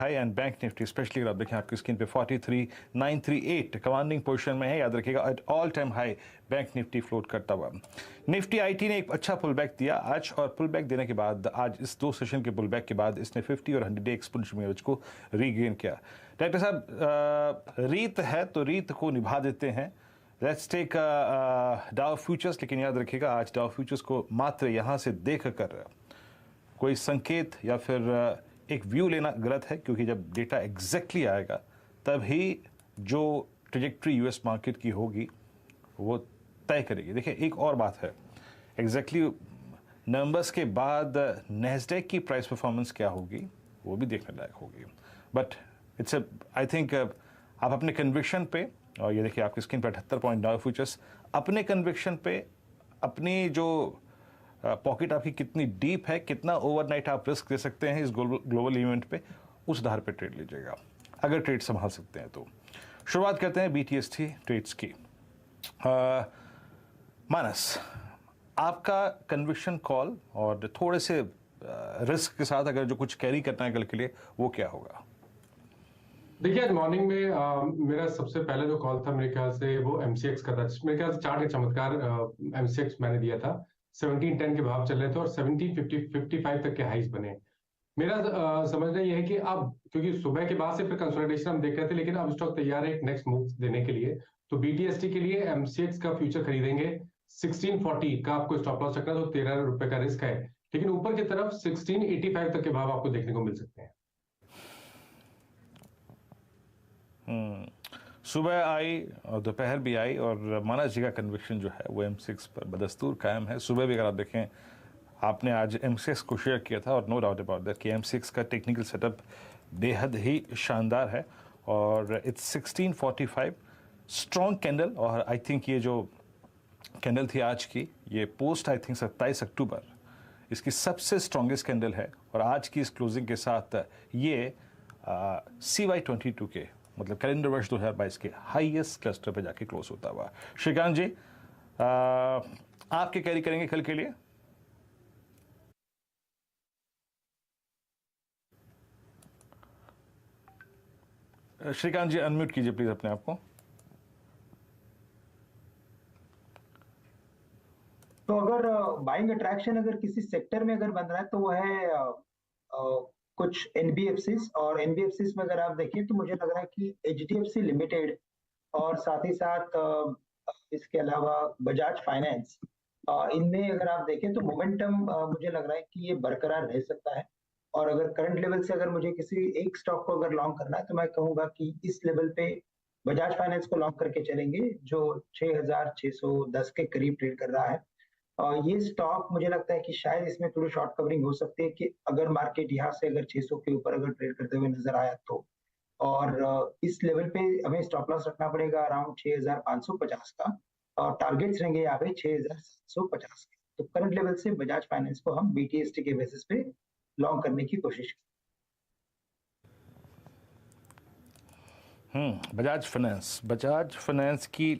High and bank Nifty specially अगर आप देखें आपकी स्क्रीन पे 43,938 कमांडिंग पोजीशन में है। याद रखिएगा at all time high bank Nifty float करता हुआ। निफ्टी आईटी ने एक अच्छा पुल बैक दिया आज, और पुल बैक देने के बाद आज इस 2 सेशन के पुल बैक के बाद इसने 50 और 100 डे एक्सपोनेंशियल मूविंग एवरेज को रीगेन किया। डायरेक्टर साहब, रीत है तो रीत को निभा देते हैं। लेट्स टेक डाउ फ्यूचर्स, लेकिन याद रखिएगा आज डाउ फ्यूचर्स को मात्र यहाँ से देख कर कोई संकेत या फिर एक व्यू लेना गलत है, क्योंकि जब डेटा एग्जैक्टली आएगा तभी जो ट्रेजेक्ट्री यूएस मार्केट की होगी वो तय करेगी। देखिए एक और बात है, एग्जैक्टली नंबर्स के बाद नैस्डैक की प्राइस परफॉर्मेंस क्या होगी वो भी देखने लायक होगी। बट इट्स आई थिंक आप अपने कन्विक्शन पे, और ये देखिए आपकी स्क्रीन पर 78 पॉइंट डाउ फ्यूचर्स, अपने कन्विक्शन पे अपनी जो पॉकेट आपकी कितनी डीप है, कितना ओवरनाइट आप रिस्क दे सकते हैं इस ग्लोबल इवेंट पे, उस आधार पे ट्रेड लीजिएगा अगर ट्रेड संभाल सकते हैं तो। शुरुआत करते हैं BTST ट्रेड्स की। मानस, आपका कन्विक्शन कॉल और थोड़े से रिस्क के साथ अगर जो कुछ कैरी करना है कल के लिए वो क्या होगा? देखिए आज मॉर्निंग में मेरा सबसे पहले जो कॉल था मेरे ख्याल से वो MCX का था, मेरे ख्याल से चार्ट का चमत्कार MCX मैंने दिया था। 1710 के भाव चल रहे थे और 1755 तक के हाइस बने। मेरा समझना यह है कि अब क्योंकि सुबह के बाद से फिर कंसोलिडेशन हम देख रहे थे, लेकिन अब स्टॉक तैयार है एक नेक्स्ट मूव देने के लिए। तो BTST के लिए MCX का फ्यूचर खरीदेंगे। 1640 का आपको स्टॉप लॉस रखना, तो 13 रुपए का रिस्क है, लेकिन ऊपर की तरफ 1685 तक के भाव आपको देखने को मिल सकते हैं। सुबह आई और दोपहर भी आई, और मानस जी का कन्विक्शन जो है वो M6 पर बदस्तूर कायम है। सुबह भी अगर आप देखें आपने आज M6 को शेयर किया था, और नो डाउट अबाउट दैट कि M6 का टेक्निकल सेटअप बेहद ही शानदार है, और इट्स 1645 स्ट्रॉन्ग कैंडल। और आई थिंक ये जो कैंडल थी आज की, ये पोस्ट आई थिंक 27 अक्टूबर इसकी सबसे स्ट्रॉन्गेस्ट कैंडल है, और आज की इस क्लोजिंग के साथ ये CY22 के मतलब कैलेंडर वर्ष 2022 के हाईएस्ट क्लस्टर पे जाके क्लोज होता हुआ। श्रीकांत जी, आपके कैरी करेंगे कल के लिए? श्रीकांत जी अनम्यूट कीजिए प्लीज अपने आप को। तो अगर बाइंग अट्रैक्शन अगर किसी सेक्टर में अगर बन रहा है तो वो है कुछ NBFCs, और NBFCs में अगर आप देखिए तो मुझे लग रहा है कि HDFC लिमिटेड और साथ ही साथ इसके अलावा बजाज फाइनेंस, इनमें अगर आप देखें तो मोमेंटम मुझे लग रहा है कि ये बरकरार रह सकता है। और अगर करंट लेवल से अगर मुझे किसी एक स्टॉक को अगर लॉन्ग करना है तो मैं कहूंगा कि इस लेवल पे बजाज फाइनेंस को लॉन्ग करके चलेंगे, जो 6610 के करीब ट्रेड कर रहा है। ये स्टॉक मुझे लगता है कि शायद इसमें थोड़ी शॉर्ट कवरिंग हो सकती है कि अगर मार्केट यहाँ से अगर 600 के ऊपर अगर ट्रेड करते हुए नजर आया तो। और इस लेवल पे हमें स्टॉप लॉस रखना पड़ेगा अराउंड 6550 का, और टारगेट्स रहेंगे यहाँ पे 6750 के। तो करंट लेवल से बजाज फाइनेंस को हम BTST के बेसिस पे लॉन्ग करने की कोशिश करें। बजाज फाइनेंस की